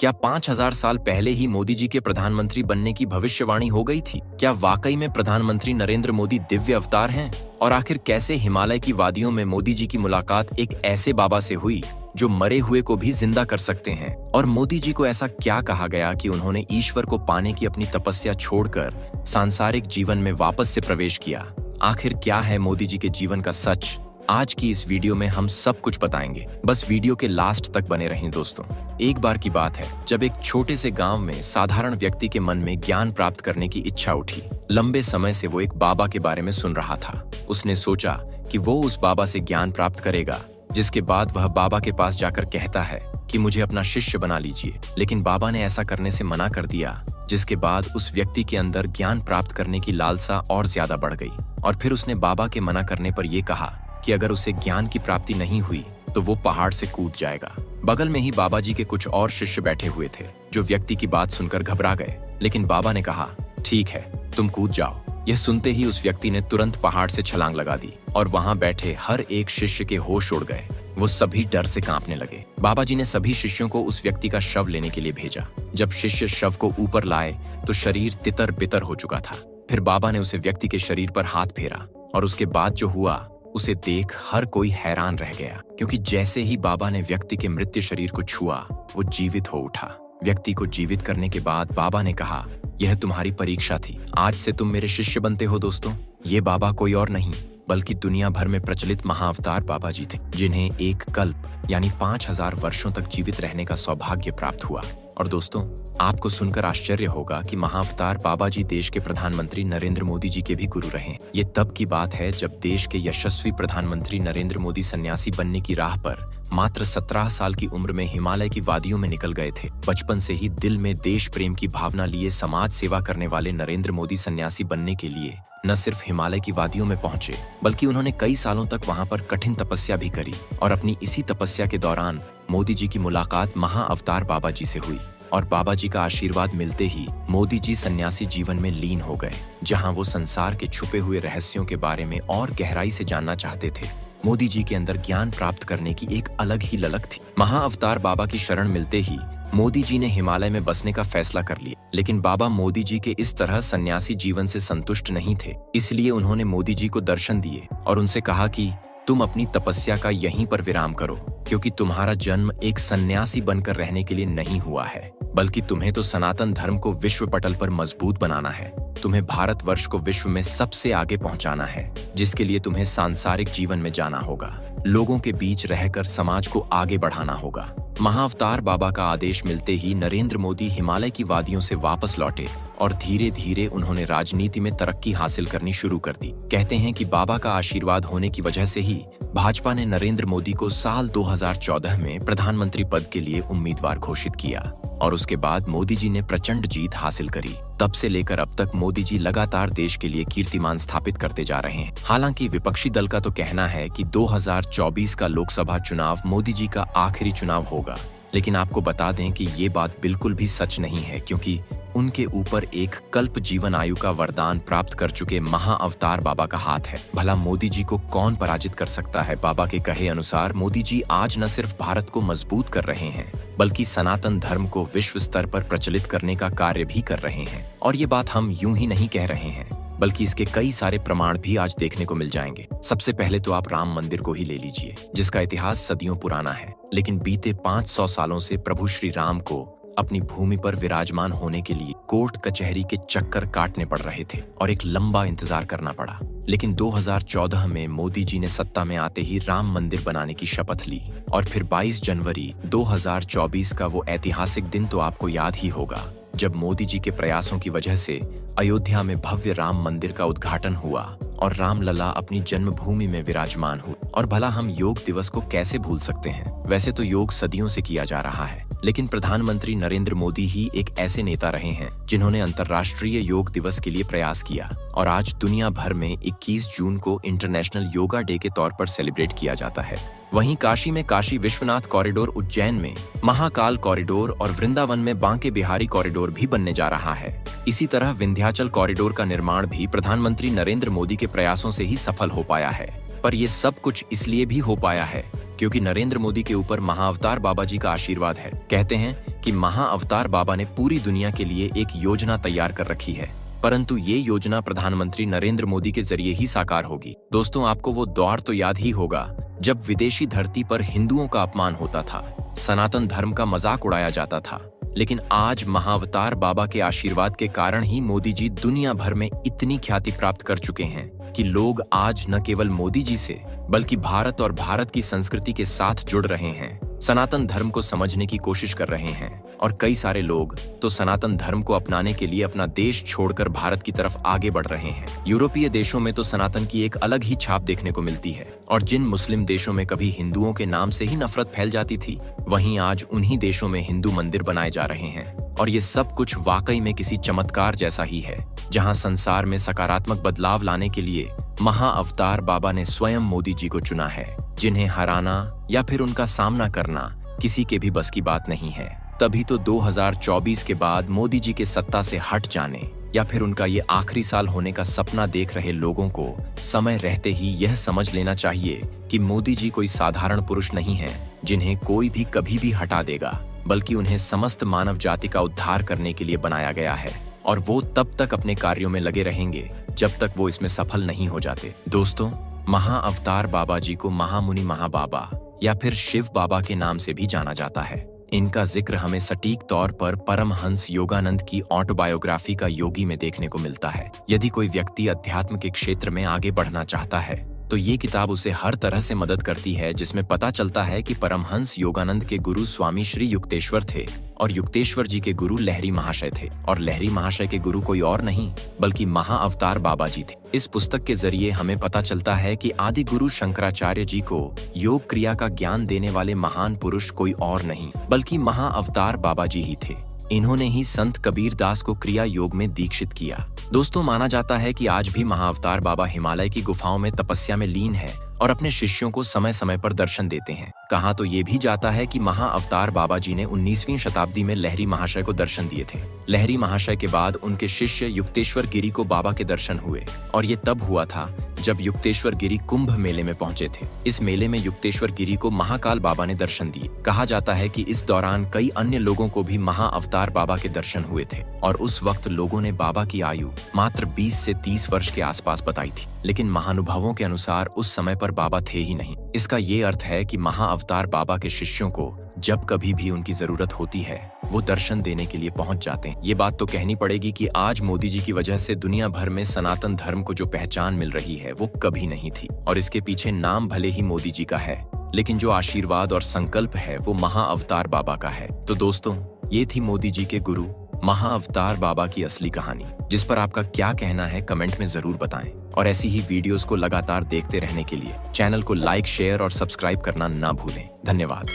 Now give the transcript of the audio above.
क्या 5000 साल पहले ही मोदी जी के प्रधानमंत्री बनने की भविष्यवाणी हो गई थी? क्या वाकई में प्रधानमंत्री नरेंद्र मोदी दिव्य अवतार हैं? और आखिर कैसे हिमालय की वादियों में मोदी जी की मुलाकात एक ऐसे बाबा से हुई जो मरे हुए को भी जिंदा कर सकते हैं? और मोदी जी को ऐसा क्या कहा गया कि उन्होंने ईश्वर को पाने की अपनी तपस्या छोड़कर सांसारिक जीवन में वापस से प्रवेश किया? आखिर क्या है मोदी जी के जीवन का सच? आज की इस वीडियो में हम सब कुछ बताएंगे। बस वीडियो के लास्ट तक बने रहें दोस्तों। एक बार की बात है जब एक छोटे से गांव में साधारण व्यक्ति के मन में ज्ञान प्राप्त करने की इच्छा उठी। लंबे समय से वो एक बाबा के बारे में सुन रहा था। उसने सोचा कि वो उस बाबा से ज्ञान प्राप्त करेगा, जिसके बाद वह बाबा के पास जाकर कहता है कि मुझे अपना शिष्य बना लीजिए। लेकिन बाबा ने ऐसा करने से मना कर दिया, जिसके बाद उस व्यक्ति के अंदर ज्ञान प्राप्त करने की लालसा और ज्यादा बढ़ गई। और फिर उसने बाबा के मना करने पर यह कहा कि अगर उसे ज्ञान की प्राप्ति नहीं हुई तो वो पहाड़ से कूद जाएगा। बगल में ही बाबा जी के कुछ और शिष्य बैठे हुए थे, जो व्यक्ति की बात सुनकर घबरा गए। लेकिन बाबा ने कहा, ठीक है, तुम कूद जाओ। यह सुनते ही उस व्यक्ति ने तुरंत पहाड़ से छलांग लगा दी और वहां बैठे हर एक शिष्य के होश उड़ गए। वो सभी डर से कांपने लगे। बाबा जी ने सभी शिष्यों को उस व्यक्ति का शव लेने के लिए भेजा। जब शिष्य शव को ऊपर लाए तो शरीर तितर बितर हो चुका था। फिर बाबा ने उसे व्यक्ति के शरीर पर हाथ फेरा और उसके बाद जो हुआ उसे देख हर कोई हैरान रह गया, क्योंकि जैसे ही बाबा ने व्यक्ति के मृत शरीर को छुआ वो जीवित हो उठा। व्यक्ति को जीवित करने के बाद बाबा ने कहा, यह तुम्हारी परीक्षा थी, आज से तुम मेरे शिष्य बनते हो। दोस्तों, ये बाबा कोई और नहीं बल्कि दुनिया भर में प्रचलित महाअवतार बाबा जी थे, जिन्हें एक कल्प यानी 5000 वर्षों तक जीवित रहने का सौभाग्य प्राप्त हुआ। और दोस्तों, आपको सुनकर आश्चर्य होगा कि महाअवतार बाबा जी देश के प्रधानमंत्री नरेंद्र मोदी जी के भी गुरु रहे। ये तब की बात है जब देश के यशस्वी प्रधानमंत्री नरेंद्र मोदी सन्यासी बनने की राह पर मात्र 17 साल की उम्र में हिमालय की वादियों में निकल गए थे। बचपन से ही दिल में देश प्रेम की भावना लिए समाज सेवा करने वाले नरेंद्र मोदी सन्यासी बनने के लिए न सिर्फ हिमालय की वादियों में पहुंचे, बल्कि उन्होंने कई सालों तक वहां पर कठिन तपस्या भी करी। और अपनी इसी तपस्या के दौरान मोदी जी की मुलाकात महाअवतार बाबा जी से हुई। और बाबा जी का आशीर्वाद मिलते ही मोदी जी सन्यासी जीवन में लीन हो गए, जहां वो संसार के छुपे हुए रहस्यों के बारे में और गहराई से जानना चाहते थे। मोदी जी के अंदर ज्ञान प्राप्त करने की एक अलग ही ललक थी। महाअवतार बाबा की शरण मिलते ही मोदी जी ने हिमालय में बसने का फैसला कर लिया। लेकिन बाबा मोदी जी के इस तरह सन्यासी जीवन से संतुष्ट नहीं थे, इसलिए उन्होंने मोदी जी को दर्शन दिए और उनसे कहा कि तुम अपनी तपस्या का यहीं पर विराम करो, क्योंकि तुम्हारा जन्म एक सन्यासी बनकर रहने के लिए नहीं हुआ है, बल्कि तुम्हें तो सनातन धर्म को विश्व पटल पर मजबूत बनाना है। तुम्हें भारतवर्ष को विश्व में सबसे आगे पहुंचाना है, जिसके लिए तुम्हें सांसारिक जीवन में जाना होगा, लोगों के बीच रहकर समाज को आगे बढ़ाना होगा। महाअवतार बाबा का आदेश मिलते ही नरेंद्र मोदी हिमालय की वादियों से वापस लौटे और धीरे धीरे उन्होंने राजनीति में तरक्की हासिल करनी शुरू कर दी। कहते हैं कि बाबा का आशीर्वाद होने की वजह से ही भाजपा ने नरेंद्र मोदी को साल 2014 में प्रधानमंत्री पद के लिए उम्मीदवार घोषित किया और उसके बाद मोदी जी ने प्रचंड जीत हासिल करी। तब से लेकर अब तक मोदी जी लगातार देश के लिए कीर्तिमान स्थापित करते जा रहे हैं। हालांकि विपक्षी दल का तो कहना है कि 2024 का लोकसभा चुनाव मोदी जी का आखिरी चुनाव होगा, लेकिन आपको बता दें कि ये बात बिल्कुल भी सच नहीं है, क्योंकि उनके ऊपर एक कल्प जीवन आयु का वरदान प्राप्त कर चुके महाअवतार बाबा का हाथ है। भला मोदी जी को कौन पराजित कर सकता है? बाबा के कहे अनुसार मोदी जी आज न सिर्फ भारत को मजबूत कर रहे हैं, बल्कि सनातन धर्म को विश्व स्तर पर प्रचलित करने का कार्य भी कर रहे हैं। और ये बात हम यूं ही नहीं कह रहे हैं, बल्कि इसके कई सारे प्रमाण भी आज देखने को मिल जाएंगे। सबसे पहले तो आप राम मंदिर को ही ले लीजिए, जिसका इतिहास सदियों पुराना है, लेकिन बीते 500 सालों से प्रभु श्री राम को अपनी भूमि पर विराजमान होने के लिए कोर्ट कचहरी के चक्कर काटने पड़ रहे थे और एक लंबा इंतजार करना पड़ा। लेकिन 2014 में मोदी जी ने सत्ता में आते ही राम मंदिर बनाने की शपथ ली और फिर 22 जनवरी 2024 का वो ऐतिहासिक दिन तो आपको याद ही होगा, जब मोदी जी के प्रयासों की वजह से अयोध्या में भव्य राम मंदिर का उद्घाटन हुआ और रामलला अपनी जन्मभूमि में विराजमान हुए। और भला हम योग दिवस को कैसे भूल सकते हैं? वैसे तो योग सदियों से किया जा रहा है, लेकिन प्रधानमंत्री नरेंद्र मोदी ही एक ऐसे नेता रहे हैं जिन्होंने अंतर्राष्ट्रीय योग दिवस के लिए प्रयास किया। और आज दुनिया भर में 21 जून को इंटरनेशनल योगा डे के तौर पर सेलिब्रेट किया जाता है। वहीं काशी में काशी विश्वनाथ कॉरिडोर, उज्जैन में महाकाल कॉरिडोर और वृंदावन में बांके बिहारी कॉरिडोर भी बनने जा रहा है। इसी तरह विंध्याचल कॉरिडोर का निर्माण भी प्रधानमंत्री नरेंद्र मोदी के प्रयासों से ही सफल हो पाया है। पर ये सब कुछ इसलिए भी हो पाया है क्योंकि नरेंद्र मोदी के ऊपर महाअवतार बाबा जी का आशीर्वाद है। कहते हैं कि महाअवतार बाबा ने पूरी दुनिया के लिए एक योजना तैयार कर रखी है, परंतु ये योजना प्रधानमंत्री नरेंद्र मोदी के जरिए ही साकार होगी। दोस्तों, आपको वो दौर तो याद ही होगा जब विदेशी धरती पर हिंदुओं का अपमान होता था, सनातन धर्म का मजाक उड़ाया जाता था। लेकिन आज महाअवतार बाबा के आशीर्वाद के कारण ही मोदी जी दुनिया भर में इतनी ख्याति प्राप्त कर चुके हैं कि लोग आज न केवल मोदी जी से बल्कि भारत और भारत की संस्कृति के साथ जुड़ रहे हैं, सनातन धर्म को समझने की कोशिश कर रहे हैं। और कई सारे लोग तो सनातन धर्म को अपनाने के लिए अपना देश छोड़कर भारत की तरफ आगे बढ़ रहे हैं। यूरोपीय देशों में तो सनातन की एक अलग ही छाप देखने को मिलती है, और जिन मुस्लिम देशों में कभी हिंदुओं के नाम से ही नफरत फैल जाती थी, वहीं आज उन्हीं देशों में हिंदू मंदिर बनाए जा रहे हैं। और ये सब कुछ वाकई में किसी चमत्कार जैसा ही है, जहां संसार में सकारात्मक बदलाव लाने के लिए महाअवतार बाबा ने स्वयं मोदी जी को चुना है, जिन्हें हराना या फिर उनका सामना करना किसी के भी बस की बात नहीं है। तभी तो 2024 के बाद मोदी जी के सत्ता से हट जाने या फिर उनका ये आखिरी साल होने का सपना देख रहे लोगों को समय रहते ही यह समझ लेना चाहिए कि मोदी जी कोई साधारण पुरुष नहीं है जिन्हें कोई भी कभी भी हटा देगा, बल्कि उन्हें समस्त मानव जाति का उद्धार करने के लिए बनाया गया है। और वो तब तक अपने कार्यों में लगे रहेंगे जब तक वो इसमें सफल नहीं हो जाते। दोस्तों, महाअवतार बाबा जी को महामुनि महाबाबा या फिर शिव बाबा के नाम से भी जाना जाता है। इनका जिक्र हमें सटीक तौर पर परमहंस योगानंद की ऑटोबायोग्राफी का योगी में देखने को मिलता है। यदि कोई व्यक्ति अध्यात्म के क्षेत्र में आगे बढ़ना चाहता है तो ये किताब उसे हर तरह से मदद करती है, जिसमें पता चलता है कि परमहंस योगानंद के गुरु स्वामी श्री युक्तेश्वर थे और युक्तेश्वर जी के गुरु लहरी महाशय थे, और लहरी महाशय के गुरु कोई और नहीं बल्कि महाअवतार बाबा जी थे। इस पुस्तक के जरिए हमें पता चलता है कि आदि गुरु शंकराचार्य जी को योग क्रिया का ज्ञान देने वाले महान पुरुष कोई और नहीं बल्कि महाअवतार बाबा जी ही थे। इन्होंने ही संत कबीर दास को क्रिया योग में दीक्षित किया। दोस्तों, माना जाता है कि आज भी महाअवतार बाबा हिमालय की गुफाओं में तपस्या में लीन है और अपने शिष्यों को समय समय पर दर्शन देते हैं। कहा तो ये भी जाता है कि महाअवतार बाबा जी ने 19वीं शताब्दी में लहरी महाशय को दर्शन दिए थे। लहरी महाशय के बाद उनके शिष्य युक्तेश्वर गिरी को बाबा के दर्शन हुए, और ये तब हुआ था जब युक्तेश्वर गिरी कुंभ मेले में पहुंचे थे। इस मेले में युक्तेश्वर गिरी को महाकाल बाबा ने दर्शन दिए। कहा जाता है कि इस दौरान कई अन्य लोगों को भी महाअवतार बाबा के दर्शन हुए थे, और उस वक्त लोगों ने बाबा की आयु मात्र 20 से 30 वर्ष के आसपास बताई थी। लेकिन महानुभावों के अनुसार उस समय पर बाबा थे ही नहीं। इसका ये अर्थ है कि महाअवतार बाबा के शिष्यों को जब कभी भी उनकी जरूरत होती है वो दर्शन देने के लिए पहुंच जाते हैं। ये बात तो कहनी पड़ेगी कि आज मोदी जी की वजह से दुनिया भर में सनातन धर्म को जो पहचान मिल रही है वो कभी नहीं थी, और इसके पीछे नाम भले ही मोदी जी का है, लेकिन जो आशीर्वाद और संकल्प है वो महाअवतार बाबा का है। तो दोस्तों, ये थी मोदी जी के गुरु महाअवतार बाबा की असली कहानी, जिस पर आपका क्या कहना है कमेंट में जरूर बताएं। और ऐसी ही वीडियोस को लगातार देखते रहने के लिए चैनल को लाइक, शेयर और सब्सक्राइब करना ना भूलें। धन्यवाद।